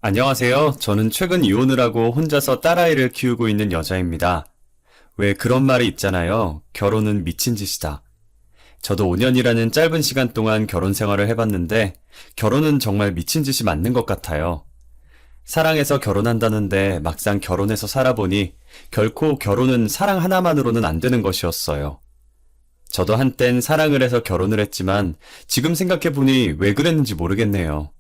안녕하세요. 저는 최근 이혼을 하고 혼자서 딸아이를 키우고 있는 여자입니다. 왜 그런 말이 있잖아요. 결혼은 미친 짓이다. 저도 5년이라는 짧은 시간 동안 결혼 생활을 해봤는데 결혼은 정말 미친 짓이 맞는 것 같아요. 사랑해서 결혼한다는데 막상 결혼해서 살아보니 결코 결혼은 사랑 하나만으로는 안 되는 것이었어요. 저도 한땐 사랑을 해서 결혼을 했지만 지금 생각해보니 왜 그랬는지 모르겠네요.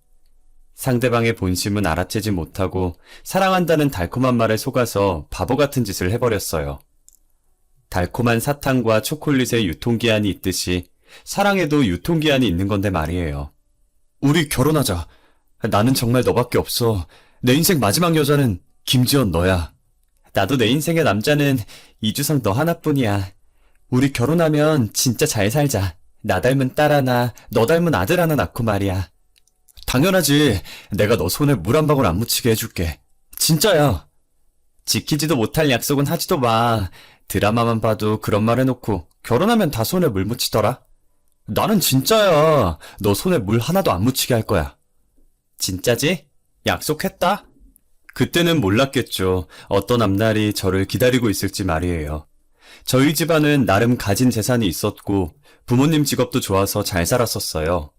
상대방의 본심은 알아채지 못하고 사랑한다는 달콤한 말에 속아서 바보 같은 짓을 해버렸어요. 달콤한 사탕과 초콜릿의 유통기한이 있듯이 사랑에도 유통기한이 있는 건데 말이에요. 우리 결혼하자. 나는 정말 너밖에 없어. 내 인생 마지막 여자는 김지연 너야. 나도 내 인생의 남자는 이주성 너 하나뿐이야. 우리 결혼하면 진짜 잘 살자. 나 닮은 딸 하나, 너 닮은 아들 하나 낳고 말이야. 당연하지. 내가 너 손에 물 한 방울 안 묻히게 해줄게. 진짜야. 지키지도 못할 약속은 하지도 마. 드라마만 봐도 그런 말 해놓고 결혼하면 다 손에 물 묻히더라. 나는 진짜야. 너 손에 물 하나도 안 묻히게 할 거야. 진짜지? 약속했다? 그때는 몰랐겠죠. 어떤 앞날이 저를 기다리고 있을지 말이에요. 저희 집안은 나름 가진 재산이 있었고 부모님 직업도 좋아서 잘 살았었어요.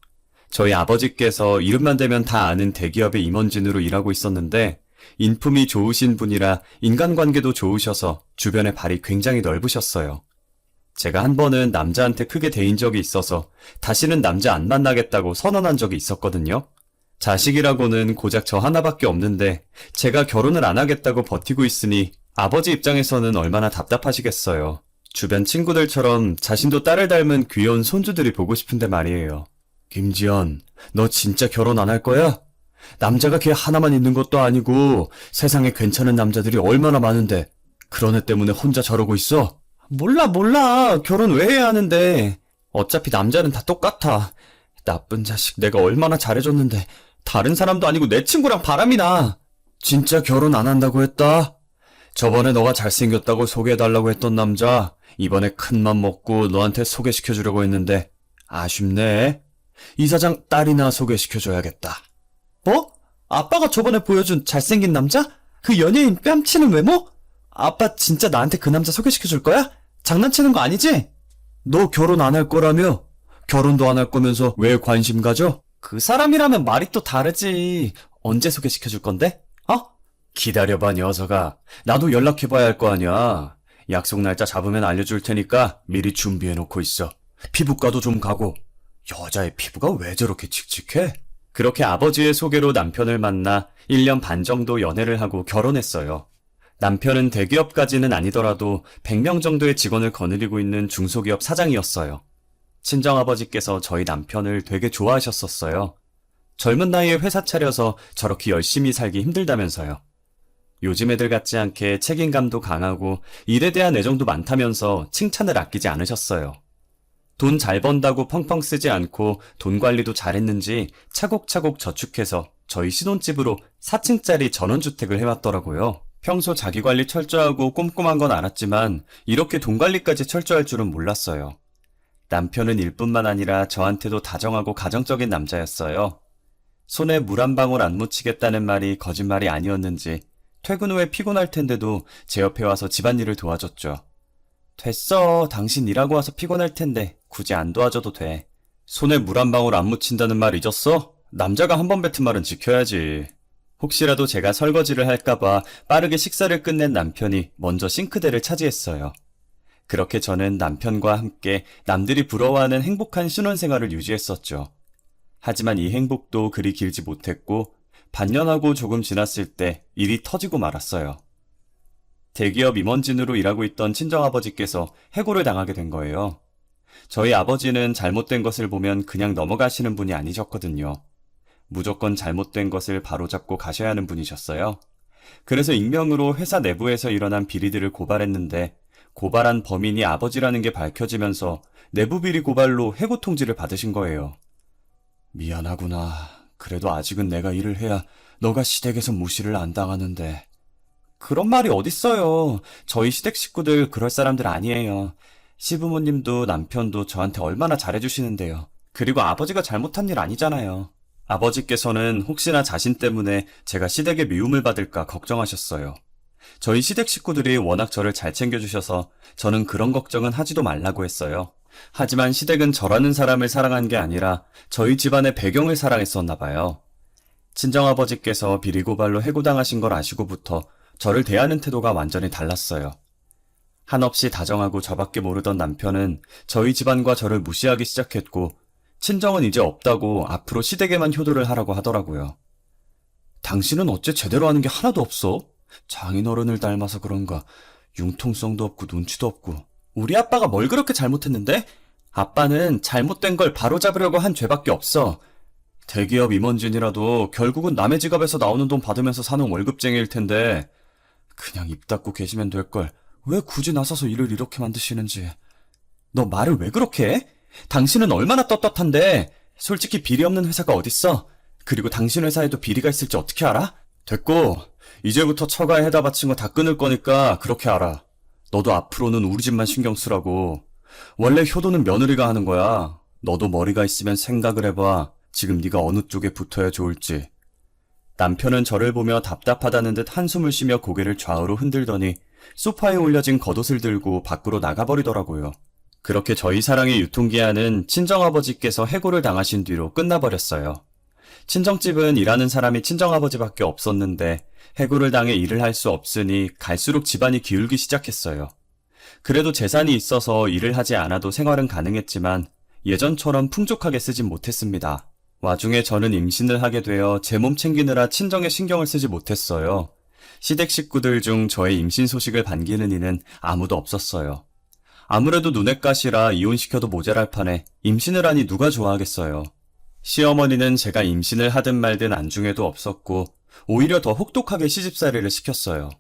저희 아버지께서 이름만 대면 다 아는 대기업의 임원진으로 일하고 있었는데 인품이 좋으신 분이라 인간관계도 좋으셔서 주변에 발이 굉장히 넓으셨어요. 제가 한 번은 남자한테 크게 대인 적이 있어서 다시는 남자 안 만나겠다고 선언한 적이 있었거든요. 자식이라고는 고작 저 하나밖에 없는데 제가 결혼을 안 하겠다고 버티고 있으니 아버지 입장에서는 얼마나 답답하시겠어요. 주변 친구들처럼 자신도 딸을 닮은 귀여운 손주들이 보고 싶은데 말이에요. 김지연, 너 진짜 결혼 안 할 거야? 남자가 걔 하나만 있는 것도 아니고 세상에 괜찮은 남자들이 얼마나 많은데 그런 애 때문에 혼자 저러고 있어? 몰라. 결혼 왜 해야 하는데. 어차피 남자는 다 똑같아. 나쁜 자식 내가 얼마나 잘해줬는데 다른 사람도 아니고 내 친구랑 바람이 나. 진짜 결혼 안 한다고 했다? 저번에 너가 잘생겼다고 소개해달라고 했던 남자 이번에 큰맘 먹고 너한테 소개시켜주려고 했는데 아쉽네. 이사장 딸이나 소개시켜줘야겠다. 뭐? 아빠가 저번에 보여준 잘생긴 남자? 그 연예인 뺨치는 외모? 아빠 진짜 나한테 그 남자 소개시켜줄 거야? 장난치는 거 아니지? 너 결혼 안 할 거라며? 결혼도 안 할 거면서 왜 관심 가져? 그 사람이라면 말이 또 다르지. 언제 소개시켜줄 건데? 어? 기다려봐 녀석아. 나도 연락해봐야 할 거 아니야. 약속 날짜 잡으면 알려줄 테니까 미리 준비해놓고 있어. 피부과도 좀 가고. 여자의 피부가 왜 저렇게 칙칙해? 그렇게 아버지의 소개로 남편을 만나 1년 반 정도 연애를 하고 결혼했어요. 남편은 대기업까지는 아니더라도 100명 정도의 직원을 거느리고 있는 중소기업 사장이었어요. 친정아버지께서 저희 남편을 되게 좋아하셨었어요. 젊은 나이에 회사 차려서 저렇게 열심히 살기 힘들다면서요. 요즘 애들 같지 않게 책임감도 강하고 일에 대한 애정도 많다면서 칭찬을 아끼지 않으셨어요. 돈 잘 번다고 펑펑 쓰지 않고 돈 관리도 잘했는지 차곡차곡 저축해서 저희 신혼집으로 4층짜리 전원주택을 해왔더라고요. 평소 자기관리 철저하고 꼼꼼한 건 알았지만 이렇게 돈 관리까지 철저할 줄은 몰랐어요. 남편은 일뿐만 아니라 저한테도 다정하고 가정적인 남자였어요. 손에 물 한 방울 안 묻히겠다는 말이 거짓말이 아니었는지 퇴근 후에 피곤할 텐데도 제 옆에 와서 집안일을 도와줬죠. 됐어. 당신 일하고 와서 피곤할 텐데 굳이 안 도와줘도 돼. 손에 물 한 방울 안 묻힌다는 말 잊었어? 남자가 한 번 뱉은 말은 지켜야지. 혹시라도 제가 설거지를 할까봐 빠르게 식사를 끝낸 남편이 먼저 싱크대를 차지했어요. 그렇게 저는 남편과 함께 남들이 부러워하는 행복한 신혼생활을 유지했었죠. 하지만 이 행복도 그리 길지 못했고 반년하고 조금 지났을 때 일이 터지고 말았어요. 대기업 임원진으로 일하고 있던 친정아버지께서 해고를 당하게 된 거예요. 저희 아버지는 잘못된 것을 보면 그냥 넘어가시는 분이 아니셨거든요. 무조건 잘못된 것을 바로잡고 가셔야 하는 분이셨어요. 그래서 익명으로 회사 내부에서 일어난 비리들을 고발했는데 고발한 범인이 아버지라는 게 밝혀지면서 내부 비리 고발로 해고 통지를 받으신 거예요. 미안하구나. 그래도 아직은 내가 일을 해야 너가 시댁에서 무시를 안 당하는데. 그런 말이 어딨어요. 저희 시댁 식구들 그럴 사람들 아니에요. 시부모님도 남편도 저한테 얼마나 잘해주시는데요. 그리고 아버지가 잘못한 일 아니잖아요. 아버지께서는 혹시나 자신 때문에 제가 시댁의 미움을 받을까 걱정하셨어요. 저희 시댁 식구들이 워낙 저를 잘 챙겨주셔서 저는 그런 걱정은 하지도 말라고 했어요. 하지만 시댁은 저라는 사람을 사랑한 게 아니라 저희 집안의 배경을 사랑했었나 봐요. 친정아버지께서 비리고발로 해고당하신 걸 아시고부터 저를 대하는 태도가 완전히 달랐어요. 한없이 다정하고 저밖에 모르던 남편은 저희 집안과 저를 무시하기 시작했고 친정은 이제 없다고 앞으로 시댁에만 효도를 하라고 하더라고요. 당신은 어째 제대로 하는 게 하나도 없어? 장인어른을 닮아서 그런가 융통성도 없고 눈치도 없고. 우리 아빠가 뭘 그렇게 잘못했는데? 아빠는 잘못된 걸 바로잡으려고 한 죄밖에 없어. 대기업 임원진이라도 결국은 남의 지갑에서 나오는 돈 받으면서 사는 월급쟁이일 텐데 그냥 입 닫고 계시면 될걸 왜 굳이 나서서 일을 이렇게 만드시는지. 너 말을 왜 그렇게 해? 당신은 얼마나 떳떳한데. 솔직히 비리 없는 회사가 어딨어? 그리고 당신 회사에도 비리가 있을지 어떻게 알아? 됐고 이제부터 처가에 해다 바친 거 다 끊을 거니까 그렇게 알아. 너도 앞으로는 우리 집만 신경 쓰라고. 원래 효도는 며느리가 하는 거야. 너도 머리가 있으면 생각을 해봐. 지금 네가 어느 쪽에 붙어야 좋을지. 남편은 저를 보며 답답하다는 듯 한숨을 쉬며 고개를 좌우로 흔들더니 소파에 올려진 겉옷을 들고 밖으로 나가버리더라고요. 그렇게 저희 사랑의 유통기한은 친정아버지께서 해고를 당하신 뒤로 끝나버렸어요. 친정집은 일하는 사람이 친정아버지밖에 없었는데 해고를 당해 일을 할 수 없으니 갈수록 집안이 기울기 시작했어요. 그래도 재산이 있어서 일을 하지 않아도 생활은 가능했지만 예전처럼 풍족하게 쓰진 못했습니다. 와중에 저는 임신을 하게 되어 제 몸 챙기느라 친정에 신경을 쓰지 못했어요. 시댁 식구들 중 저의 임신 소식을 반기는 이는 아무도 없었어요. 아무래도 눈엣가시라 이혼시켜도 모자랄 판에 임신을 하니 누가 좋아하겠어요. 시어머니는 제가 임신을 하든 말든 안중에도 없었고 오히려 더 혹독하게 시집살이를 시켰어요.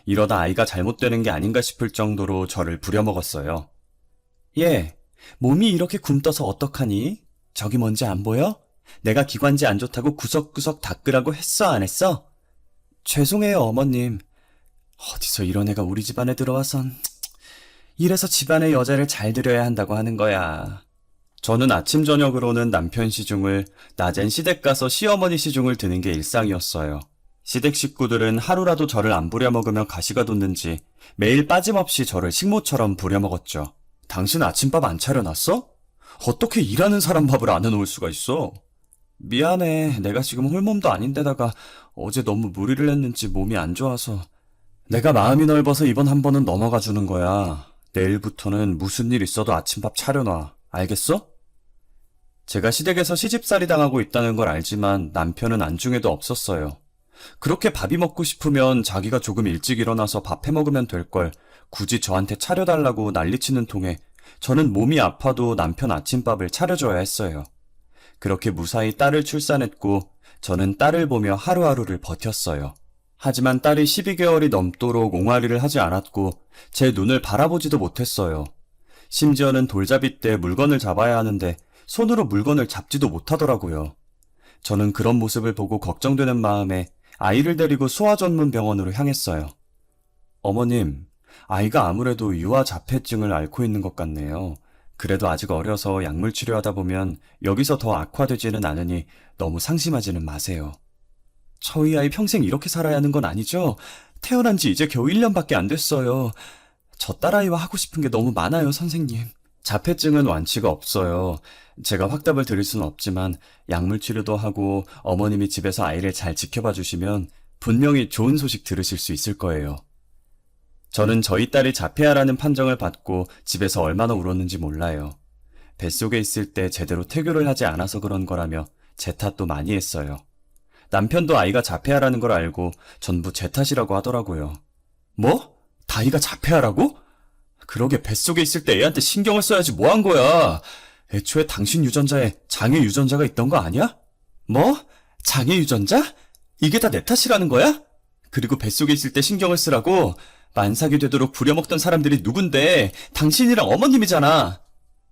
이러다 아이가 잘못되는 게 아닌가 싶을 정도로 저를 부려먹었어요. 얘, 몸이 이렇게 굼떠서 어떡하니? 저기 뭔지 안 보여? 내가 기관지 안 좋다고 구석구석 닦으라고 했어 안 했어? 죄송해요 어머님. 어디서 이런 애가 우리 집안에 들어와선. 이래서 집안의 여자를 잘 들여야 한다고 하는 거야. 저는 아침 저녁으로는 남편 시중을, 낮엔 시댁 가서 시어머니 시중을 드는 게 일상이었어요. 시댁 식구들은 하루라도 저를 안 부려먹으면 가시가 돋는지 매일 빠짐없이 저를 식모처럼 부려먹었죠. 당신 아침밥 안 차려놨어? 어떻게 일하는 사람 밥을 안 해놓을 수가 있어? 미안해. 내가 지금 홀몸도 아닌데다가 어제 너무 무리를 했는지 몸이 안 좋아서. 내가 마음이 넓어서 이번 한 번은 넘어가 주는 거야. 내일부터는 무슨 일 있어도 아침밥 차려놔. 알겠어? 제가 시댁에서 시집살이 당하고 있다는 걸 알지만 남편은 안중에도 없었어요. 그렇게 밥이 먹고 싶으면 자기가 조금 일찍 일어나서 밥 해먹으면 될 걸 굳이 저한테 차려달라고 난리치는 통에 저는 몸이 아파도 남편 아침밥을 차려줘야 했어요. 그렇게 무사히 딸을 출산했고 저는 딸을 보며 하루하루를 버텼어요. 하지만 딸이 12개월이 넘도록 옹알이를 하지 않았고 제 눈을 바라보지도 못했어요. 심지어는 돌잡이 때 물건을 잡아야 하는데 손으로 물건을 잡지도 못하더라고요. 저는 그런 모습을 보고 걱정되는 마음에 아이를 데리고 소아전문병원으로 향했어요. 어머님, 아이가 아무래도 유아자폐증을 앓고 있는 것 같네요. 그래도 아직 어려서 약물 치료하다 보면 여기서 더 악화되지는 않으니 너무 상심하지는 마세요. 저희 아이 평생 이렇게 살아야 하는 건 아니죠? 태어난 지 이제 겨우 1년밖에 안 됐어요. 저 딸아이와 하고 싶은 게 너무 많아요, 선생님. 자폐증은 완치가 없어요. 제가 확답을 드릴 수는 없지만 약물 치료도 하고 어머님이 집에서 아이를 잘 지켜봐 주시면 분명히 좋은 소식 들으실 수 있을 거예요. 저는 저희 딸이 자폐아라는 판정을 받고 집에서 얼마나 울었는지 몰라요. 뱃속에 있을 때 제대로 태교를 하지 않아서 그런 거라며 제 탓도 많이 했어요. 남편도 아이가 자폐아라는 걸 알고 전부 제 탓이라고 하더라고요. 뭐? 다이가 자폐아라고? 그러게 뱃속에 있을 때 애한테 신경을 써야지 뭐 한 거야. 애초에 당신 유전자에 장애 유전자가 있던 거 아니야? 뭐? 장애 유전자? 이게 다 내 탓이라는 거야? 그리고 뱃속에 있을 때 신경을 쓰라고 만삭이 되도록 부려먹던 사람들이 누군데 당신이랑 어머님이잖아.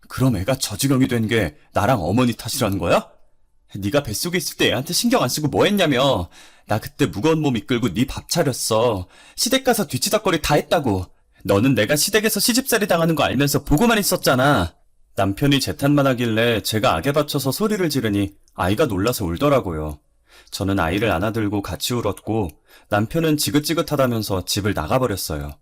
그럼 애가 저 지경이 된 게 나랑 어머니 탓이라는 거야? 네가 뱃속에 있을 때 애한테 신경 안 쓰고 뭐 했냐며. 나 그때 무거운 몸 이끌고 네 밥 차렸어. 시댁 가서 뒤치다꺼리 다 했다고. 너는 내가 시댁에서 시집살이 당하는 거 알면서 보고만 있었잖아. 남편이 제 탓만 하길래 제가 악에 받쳐서 소리를 지르니 아이가 놀라서 울더라고요. 저는 아이를 안아들고 같이 울었고 남편은 지긋지긋하다면서 집을 나가버렸어요.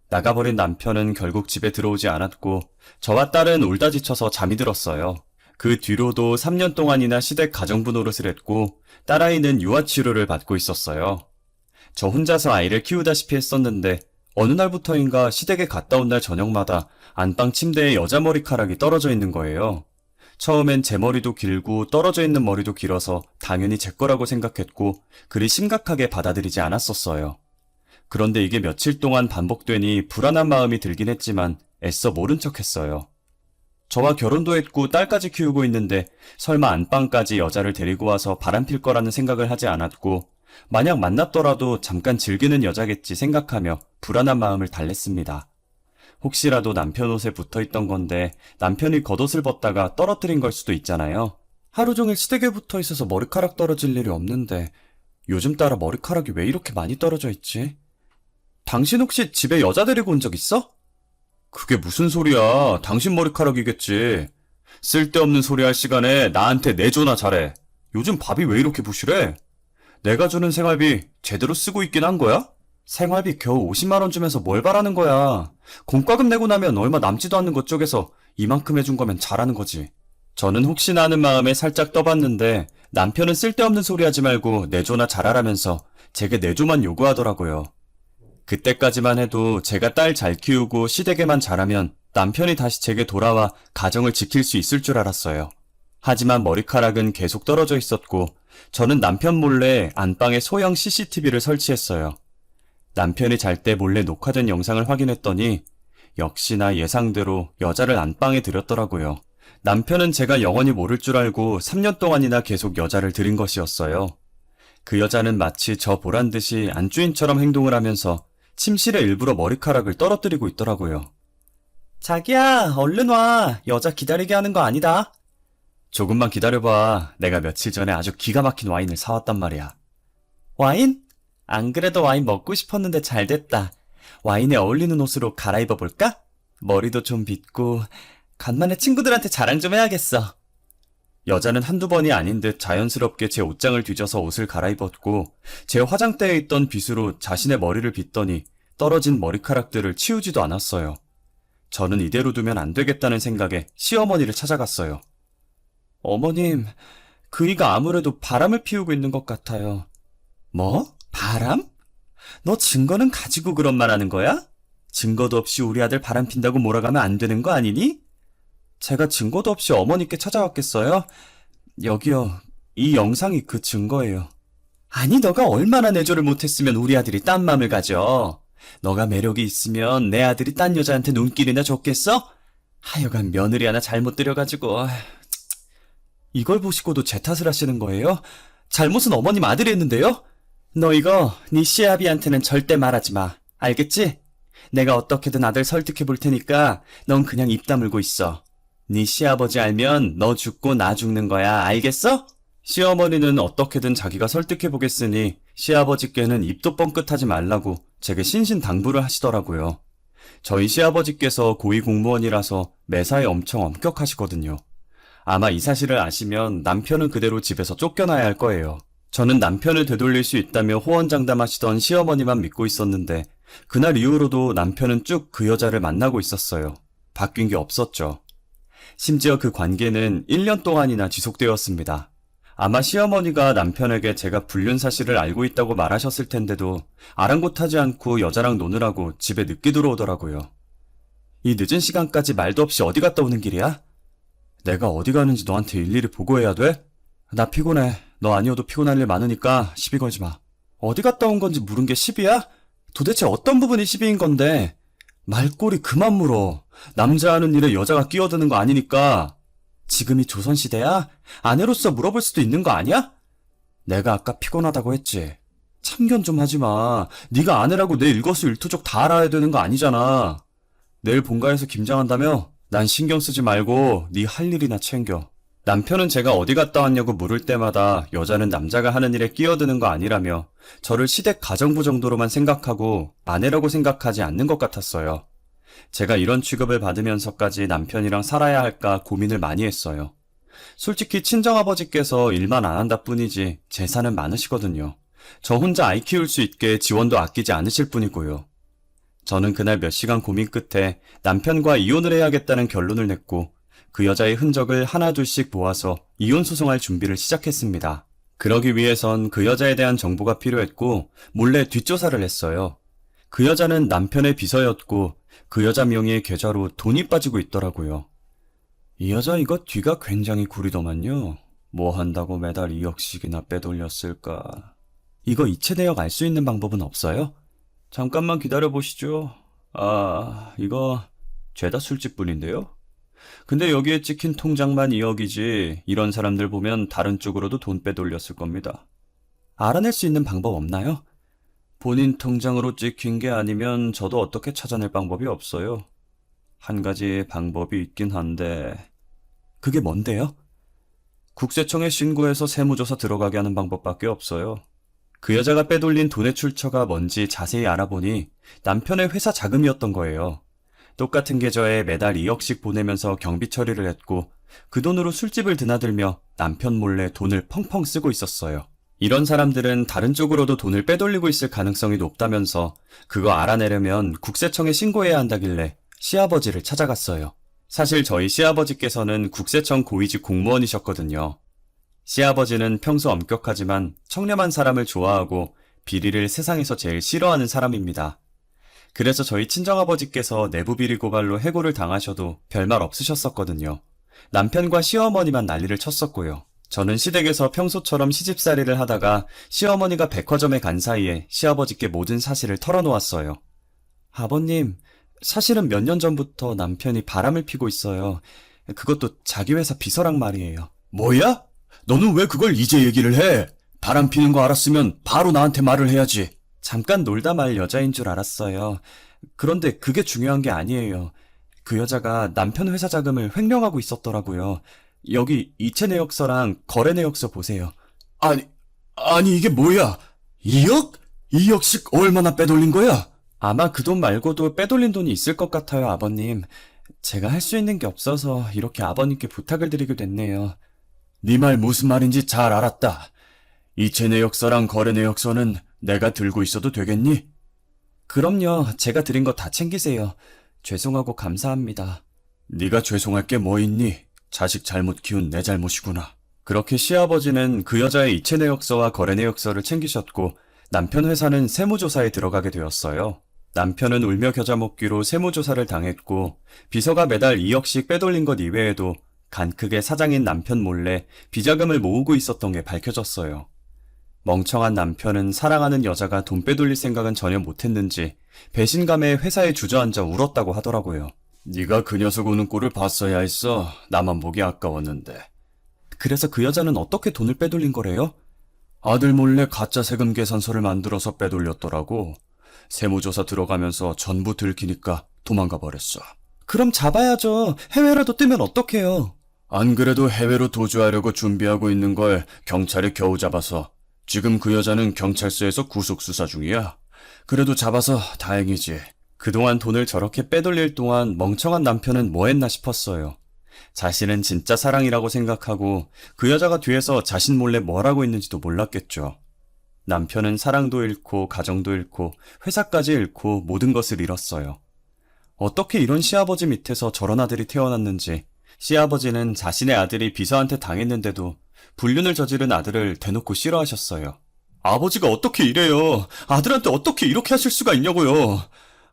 나가버린 남편은 결국 집에 들어오지 않았고 저와 딸은 울다 지쳐서 잠이 들었어요. 그 뒤로도 3년 동안이나 시댁 가정부 노릇을 했고 딸아이는 유아치료를 받고 있었어요. 저 혼자서 아이를 키우다시피 했었는데 어느 날부터인가 시댁에 갔다 온 날 저녁마다 안방 침대에 여자 머리카락이 떨어져 있는 거예요. 처음엔 제 머리도 길고 떨어져 있는 머리도 길어서 당연히 제 거라고 생각했고 그리 심각하게 받아들이지 않았었어요. 그런데 이게 며칠 동안 반복되니 불안한 마음이 들긴 했지만 애써 모른 척 했어요. 저와 결혼도 했고 딸까지 키우고 있는데 설마 안방까지 여자를 데리고 와서 바람필 거라는 생각을 하지 않았고 만약 만났더라도 잠깐 즐기는 여자겠지 생각하며 불안한 마음을 달랬습니다. 혹시라도 남편 옷에 붙어있던 건데 남편이 겉옷을 벗다가 떨어뜨린 걸 수도 있잖아요. 하루 종일 시댁에 붙어 있어서 머리카락 떨어질 일이 없는데 요즘 따라 머리카락이 왜 이렇게 많이 떨어져 있지? 당신 혹시 집에 여자 데리고 온 적 있어? 그게 무슨 소리야. 당신 머리카락이겠지. 쓸데없는 소리 할 시간에 나한테 내조나 잘해. 요즘 밥이 왜 이렇게 부실해? 내가 주는 생활비 제대로 쓰고 있긴 한 거야? 생활비 겨우 50만 원 주면서 뭘 바라는 거야. 공과금 내고 나면 얼마 남지도 않는 것 쪽에서 이만큼 해준 거면 잘하는 거지. 저는 혹시나 하는 마음에 살짝 떠봤는데 남편은 쓸데없는 소리 하지 말고 내조나 잘하라면서 제게 내조만 요구하더라고요. 그때까지만 해도 제가 딸 잘 키우고 시댁에만 잘하면 남편이 다시 제게 돌아와 가정을 지킬 수 있을 줄 알았어요. 하지만 머리카락은 계속 떨어져 있었고 저는 남편 몰래 안방에 소형 CCTV를 설치했어요. 남편이 잘 때 몰래 녹화된 영상을 확인했더니 역시나 예상대로 여자를 안방에 들였더라고요. 남편은 제가 영원히 모를 줄 알고 3년 동안이나 계속 여자를 들인 것이었어요. 그 여자는 마치 저 보란 듯이 안주인처럼 행동을 하면서 침실에 일부러 머리카락을 떨어뜨리고 있더라고요. 자기야, 얼른 와. 여자 기다리게 하는 거 아니다. 조금만 기다려봐. 내가 며칠 전에 아주 기가 막힌 와인을 사왔단 말이야. 와인? 안 그래도 와인 먹고 싶었는데 잘 됐다. 와인에 어울리는 옷으로 갈아입어 볼까? 머리도 좀 빗고 간만에 친구들한테 자랑 좀 해야겠어. 여자는 한두 번이 아닌 듯 자연스럽게 제 옷장을 뒤져서 옷을 갈아입었고 제 화장대에 있던 빗으로 자신의 머리를 빗더니 떨어진 머리카락들을 치우지도 않았어요. 저는 이대로 두면 안 되겠다는 생각에 시어머니를 찾아갔어요. 어머님, 그이가 아무래도 바람을 피우고 있는 것 같아요. 뭐? 바람? 너 증거는 가지고 그런 말 하는 거야? 증거도 없이 우리 아들 바람 핀다고 몰아가면 안 되는 거 아니니? 제가 증거도 없이 어머니께 찾아왔겠어요? 여기요, 이 영상이 그 증거예요. 아니, 너가 얼마나 내조를 못했으면 우리 아들이 딴 맘을 가져. 너가 매력이 있으면 내 아들이 딴 여자한테 눈길이나 줬겠어? 하여간 며느리 하나 잘못 들여가지고. 이걸 보시고도 제 탓을 하시는 거예요? 잘못은 어머님 아들이 했는데요? 너 이거 네 시아비한테는 절대 말하지 마. 알겠지? 내가 어떻게든 아들 설득해 볼 테니까 넌 그냥 입 다물고 있어. 네 시아버지 알면 너 죽고 나 죽는 거야. 알겠어? 시어머니는 어떻게든 자기가 설득해 보겠으니 시아버지께는 입도 뻥끗하지 말라고 제게 신신당부를 하시더라고요. 저희 시아버지께서 고위공무원이라서 매사에 엄청 엄격하시거든요. 아마 이 사실을 아시면 남편은 그대로 집에서 쫓겨나야 할 거예요. 저는 남편을 되돌릴 수 있다며 호언장담하시던 시어머니만 믿고 있었는데 그날 이후로도 남편은 쭉 그 여자를 만나고 있었어요. 바뀐 게 없었죠. 심지어 그 관계는 1년 동안이나 지속되었습니다. 아마 시어머니가 남편에게 제가 불륜 사실을 알고 있다고 말하셨을 텐데도 아랑곳하지 않고 여자랑 노느라고 집에 늦게 들어오더라고요. 이 늦은 시간까지 말도 없이 어디 갔다 오는 길이야? 내가 어디 가는지 너한테 일일이 보고해야 돼? 나 피곤해. 너 아니어도 피곤할 일 많으니까 시비 걸지 마. 어디 갔다 온 건지 물은 게 시비야? 도대체 어떤 부분이 시비인 건데? 말꼬리 그만 물어. 남자 하는 일에 여자가 끼어드는 거 아니니까. 지금이 조선시대야? 아내로서 물어볼 수도 있는 거 아니야? 내가 아까 피곤하다고 했지. 참견 좀 하지 마. 네가 아내라고 내 일거수일투족 다 알아야 되는 거 아니잖아. 내일 본가에서 김장한다며? 난 신경 쓰지 말고 네 할 일이나 챙겨. 남편은 제가 어디 갔다 왔냐고 물을 때마다 여자는 남자가 하는 일에 끼어드는 거 아니라며 저를 시댁 가정부 정도로만 생각하고 아내라고 생각하지 않는 것 같았어요. 제가 이런 취급을 받으면서까지 남편이랑 살아야 할까 고민을 많이 했어요. 솔직히 친정아버지께서 일만 안 한다 뿐이지 재산은 많으시거든요. 저 혼자 아이 키울 수 있게 지원도 아끼지 않으실 뿐이고요. 저는 그날 몇 시간 고민 끝에 남편과 이혼을 해야겠다는 결론을 냈고 그 여자의 흔적을 하나둘씩 모아서 이혼 소송할 준비를 시작했습니다. 그러기 위해선 그 여자에 대한 정보가 필요했고 몰래 뒷조사를 했어요. 그 여자는 남편의 비서였고 그 여자 명의의 계좌로 돈이 빠지고 있더라고요. 이 여자 이거 뒤가 굉장히 구리더만요. 뭐 한다고 매달 2억씩이나 빼돌렸을까. 이거 이체 내역 알 수 있는 방법은 없어요? 잠깐만 기다려보시죠. 이거 죄다 술집뿐인데요? 근데 여기에 찍힌 통장만 2억이지 이런 사람들 보면 다른 쪽으로도 돈 빼돌렸을 겁니다. 알아낼 수 있는 방법 없나요? 본인 통장으로 찍힌 게 아니면 저도 어떻게 찾아낼 방법이 없어요. 한 가지 방법이 있긴 한데 그게 뭔데요? 국세청에 신고해서 세무조사 들어가게 하는 방법밖에 없어요. 그 여자가 빼돌린 돈의 출처가 뭔지 자세히 알아보니 남편의 회사 자금이었던 거예요. 똑같은 계좌에 매달 2억씩 보내면서 경비 처리를 했고 그 돈으로 술집을 드나들며 남편 몰래 돈을 펑펑 쓰고 있었어요. 이런 사람들은 다른 쪽으로도 돈을 빼돌리고 있을 가능성이 높다면서 그거 알아내려면 국세청에 신고해야 한다길래 시아버지를 찾아갔어요. 사실 저희 시아버지께서는 국세청 고위직 공무원이셨거든요. 시아버지는 평소 엄격하지만 청렴한 사람을 좋아하고 비리를 세상에서 제일 싫어하는 사람입니다. 그래서 저희 친정아버지께서 내부 비리 고발로 해고를 당하셔도 별말 없으셨었거든요. 남편과 시어머니만 난리를 쳤었고요. 저는 시댁에서 평소처럼 시집살이를 하다가 시어머니가 백화점에 간 사이에 시아버지께 모든 사실을 털어놓았어요. 아버님, 사실은 몇 년 전부터 남편이 바람을 피고 있어요. 그것도 자기 회사 비서랑 말이에요. 뭐야? 너는 왜 그걸 이제 얘기를 해? 바람 피는 거 알았으면 바로 나한테 말을 해야지. 잠깐 놀다 말 여자인 줄 알았어요. 그런데 그게 중요한 게 아니에요. 그 여자가 남편 회사 자금을 횡령하고 있었더라고요. 여기 이체 내역서랑 거래 내역서 보세요. 아니 이게 뭐야? 2억? 2억씩 얼마나 빼돌린 거야? 아마 그 돈 말고도 빼돌린 돈이 있을 것 같아요, 아버님. 제가 할 수 있는 게 없어서 이렇게 아버님께 부탁을 드리게 됐네요. 네 말 무슨 말인지 잘 알았다. 이체 내역서랑 거래 내역서는 내가 들고 있어도 되겠니? 그럼요, 제가 드린 거 다 챙기세요. 죄송하고 감사합니다. 네가 죄송할 게 뭐 있니? 자식 잘못 키운 내 잘못이구나. 그렇게 시아버지는 그 여자의 이체 내역서와 거래 내역서를 챙기셨고 남편 회사는 세무조사에 들어가게 되었어요. 남편은 울며 겨자 먹기로 세무조사를 당했고 비서가 매달 2억씩 빼돌린 것 이외에도 간 크게 사장인 남편 몰래 비자금을 모으고 있었던 게 밝혀졌어요. 멍청한 남편은 사랑하는 여자가 돈 빼돌릴 생각은 전혀 못했는지 배신감에 회사에 주저앉아 울었다고 하더라고요. 네가 그 녀석 우는 꼴을 봤어야 했어. 나만 보기 아까웠는데. 그래서 그 여자는 어떻게 돈을 빼돌린 거래요? 아들 몰래 가짜 세금 계산서를 만들어서 빼돌렸더라고. 세무조사 들어가면서 전부 들키니까 도망가 버렸어. 그럼 잡아야죠. 해외라도 뜨면 어떡해요? 안 그래도 해외로 도주하려고 준비하고 있는 걸 경찰이 겨우 잡아서 지금 그 여자는 경찰서에서 구속 수사 중이야. 그래도 잡아서 다행이지. 그동안 돈을 저렇게 빼돌릴 동안 멍청한 남편은 뭐 했나 싶었어요. 자신은 진짜 사랑이라고 생각하고 그 여자가 뒤에서 자신 몰래 뭘 하고 있는지도 몰랐겠죠. 남편은 사랑도 잃고 가정도 잃고 회사까지 잃고 모든 것을 잃었어요. 어떻게 이런 시아버지 밑에서 저런 아들이 태어났는지 시아버지는 자신의 아들이 비서한테 당했는데도 불륜을 저지른 아들을 대놓고 싫어하셨어요. 아버지가 어떻게 이래요? 아들한테 어떻게 이렇게 하실 수가 있냐고요?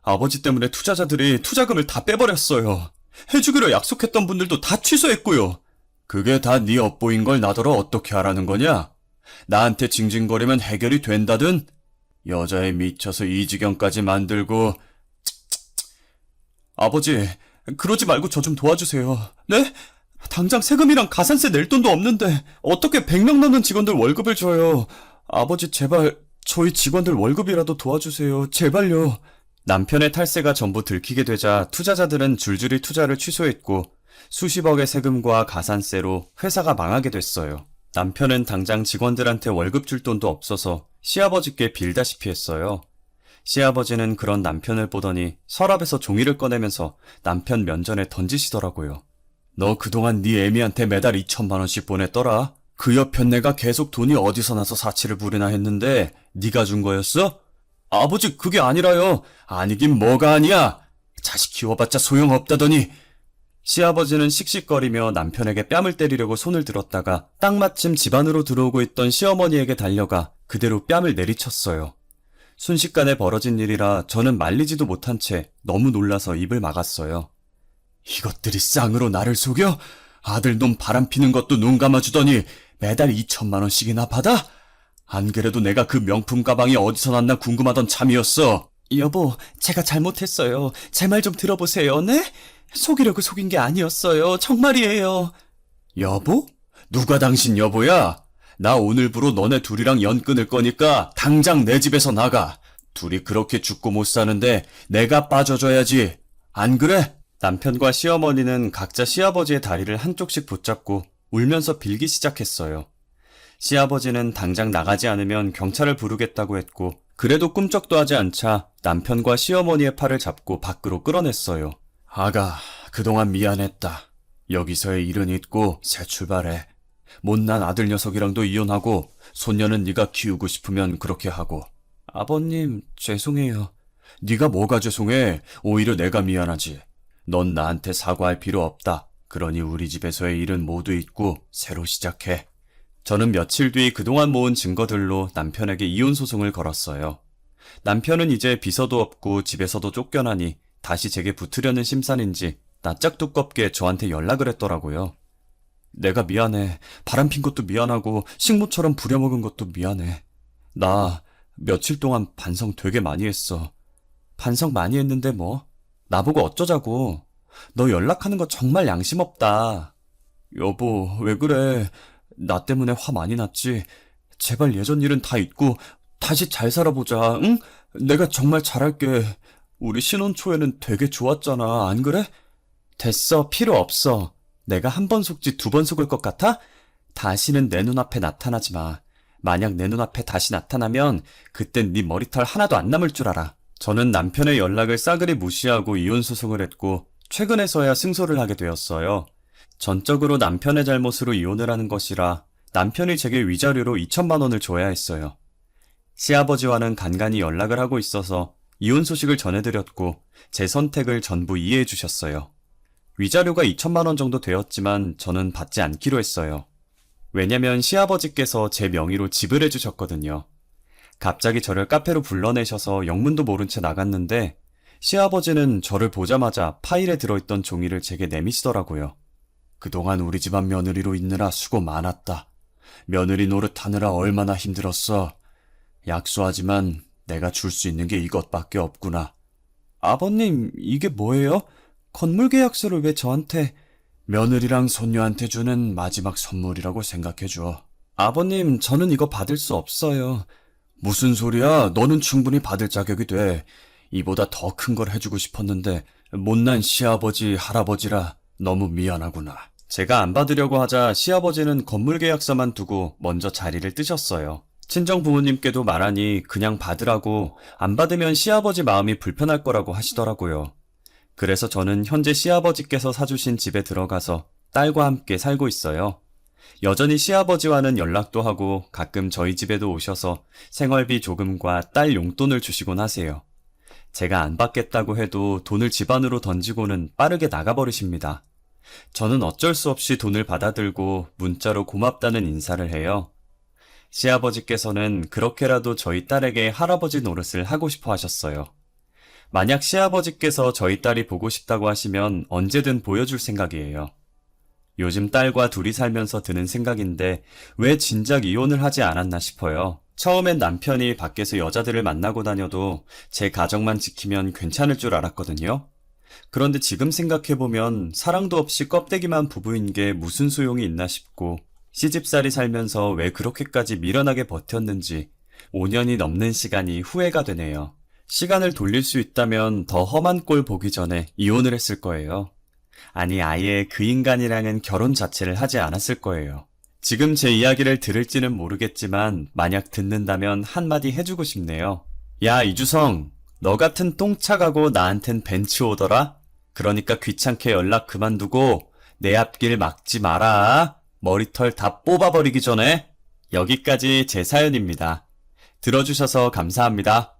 아버지 때문에 투자자들이 투자금을 다 빼버렸어요. 해주기로 약속했던 분들도 다 취소했고요. 그게 다 네 업보인 걸 나더러 어떻게 하라는 거냐? 나한테 징징거리면 해결이 된다든? 여자에 미쳐서 이 지경까지 만들고. 아버지, 그러지 말고 저 좀 도와주세요. 네? 당장 세금이랑 가산세 낼 돈도 없는데 어떻게 100명 넘는 직원들 월급을 줘요. 아버지 제발 저희 직원들 월급이라도 도와주세요. 제발요. 남편의 탈세가 전부 들키게 되자 투자자들은 줄줄이 투자를 취소했고 수십억의 세금과 가산세로 회사가 망하게 됐어요. 남편은 당장 직원들한테 월급 줄 돈도 없어서 시아버지께 빌다시피 했어요. 시아버지는 그런 남편을 보더니 서랍에서 종이를 꺼내면서 남편 면전에 던지시더라고요. 너 그동안 네 애미한테 매달 2천만 원씩 보냈더라. 그 옆엔 내가 계속 돈이 어디서 나서 사치를 부리나 했는데 네가 준 거였어? 아버지 그게 아니라요. 아니긴 뭐가 아니야. 자식 키워봤자 소용없다더니. 시아버지는 씩씩거리며 남편에게 뺨을 때리려고 손을 들었다가 딱 마침 집 안으로 들어오고 있던 시어머니에게 달려가 그대로 뺨을 내리쳤어요. 순식간에 벌어진 일이라 저는 말리지도 못한 채 너무 놀라서 입을 막았어요. 이것들이 쌍으로 나를 속여? 아들 놈 바람피는 것도 눈 감아주더니 매달 2천만 원씩이나 받아? 안 그래도 내가 그 명품 가방이 어디서 났나 궁금하던 참이었어. 여보, 제가 잘못했어요. 제 말 좀 들어보세요, 네? 속이려고 속인 게 아니었어요. 정말이에요. 여보? 누가 당신 여보야? 나 오늘부로 너네 둘이랑 연 끊을 거니까 당장 내 집에서 나가. 둘이 그렇게 죽고 못 사는데 내가 빠져줘야지. 안 그래? 남편과 시어머니는 각자 시아버지의 다리를 한쪽씩 붙잡고 울면서 빌기 시작했어요. 시아버지는 당장 나가지 않으면 경찰을 부르겠다고 했고, 그래도 꿈쩍도 하지 않자 남편과 시어머니의 팔을 잡고 밖으로 끌어냈어요. 아가, 그동안 미안했다. 여기서의 일은 잊고 새 출발해. 못난 아들 녀석이랑도 이혼하고 손녀는 네가 키우고 싶으면 그렇게 하고. 아버님, 죄송해요. 네가 뭐가 죄송해? 오히려 내가 미안하지. 넌 나한테 사과할 필요 없다. 그러니 우리 집에서의 일은 모두 잊고 새로 시작해. 저는 며칠 뒤 그동안 모은 증거들로 남편에게 이혼 소송을 걸었어요. 남편은 이제 비서도 없고 집에서도 쫓겨나니 다시 제게 붙으려는 심산인지 낯짝 두껍게 저한테 연락을 했더라고요. 내가 미안해. 바람핀 것도 미안하고 식모처럼 부려먹은 것도 미안해. 나 며칠 동안 반성 되게 많이 했어. 반성 많이 했는데 뭐. 나보고 어쩌자고. 너 연락하는 거 정말 양심 없다. 여보, 왜 그래. 나 때문에 화 많이 났지. 제발 예전 일은 다 잊고 다시 잘 살아보자, 응? 내가 정말 잘할게. 우리 신혼 초에는 되게 좋았잖아, 안 그래? 됐어, 필요 없어. 내가 한 번 속지 두 번 속을 것 같아? 다시는 내 눈앞에 나타나지 마. 만약 내 눈앞에 다시 나타나면 그땐 네 머리털 하나도 안 남을 줄 알아. 저는 남편의 연락을 싸그리 무시하고 이혼 소송을 했고 최근에서야 승소를 하게 되었어요. 전적으로 남편의 잘못으로 이혼을 하는 것이라 남편이 제게 위자료로 2천만 원을 줘야 했어요. 시아버지와는 간간히 연락을 하고 있어서 이혼 소식을 전해드렸고 제 선택을 전부 이해해 주셨어요. 위자료가 2천만 원 정도 되었지만 저는 받지 않기로 했어요. 왜냐면 시아버지께서 제 명의로 집을 해주셨거든요. 갑자기 저를 카페로 불러내셔서 영문도 모른 채 나갔는데 시아버지는 저를 보자마자 파일에 들어있던 종이를 제게 내미시더라고요. 그동안 우리 집안 며느리로 있느라 수고 많았다. 며느리 노릇하느라 얼마나 힘들었어. 약소하지만 내가 줄 수 있는 게 이것밖에 없구나. 아버님, 이게 뭐예요? 건물 계약서를 왜 저한테... 며느리랑 손녀한테 주는 마지막 선물이라고 생각해줘. 아버님, 저는 이거 받을 수 없어요. 무슨 소리야? 너는 충분히 받을 자격이 돼. 이보다 더 큰 걸 해주고 싶었는데 못난 시아버지, 할아버지라 너무 미안하구나. 제가 안 받으려고 하자 시아버지는 건물 계약서만 두고 먼저 자리를 뜨셨어요. 친정 부모님께도 말하니 그냥 받으라고, 안 받으면 시아버지 마음이 불편할 거라고 하시더라고요. 그래서 저는 현재 시아버지께서 사주신 집에 들어가서 딸과 함께 살고 있어요. 여전히 시아버지와는 연락도 하고 가끔 저희 집에도 오셔서 생활비 조금과 딸 용돈을 주시곤 하세요. 제가 안 받겠다고 해도 돈을 집 안으로 던지고는 빠르게 나가버리십니다. 저는 어쩔 수 없이 돈을 받아들고 문자로 고맙다는 인사를 해요. 시아버지께서는 그렇게라도 저희 딸에게 할아버지 노릇을 하고 싶어 하셨어요. 만약 시아버지께서 저희 딸이 보고 싶다고 하시면 언제든 보여줄 생각이에요. 요즘 딸과 둘이 살면서 드는 생각인데 왜 진작 이혼을 하지 않았나 싶어요. 처음엔 남편이 밖에서 여자들을 만나고 다녀도 제 가정만 지키면 괜찮을 줄 알았거든요. 그런데 지금 생각해보면 사랑도 없이 껍데기만 부부인 게 무슨 소용이 있나 싶고, 시집살이 살면서 왜 그렇게까지 미련하게 버텼는지 5년이 넘는 시간이 후회가 되네요. 시간을 돌릴 수 있다면 더 험한 꼴 보기 전에 이혼을 했을 거예요. 아니, 아예 그 인간이랑은 결혼 자체를 하지 않았을 거예요. 지금 제 이야기를 들을지는 모르겠지만 만약 듣는다면 한마디 해주고 싶네요. 야, 이주성, 너 같은 똥차 가고 나한텐 벤츠 오더라? 그러니까 귀찮게 연락 그만두고 내 앞길 막지 마라. 머리털 다 뽑아버리기 전에. 여기까지 제 사연입니다. 들어주셔서 감사합니다.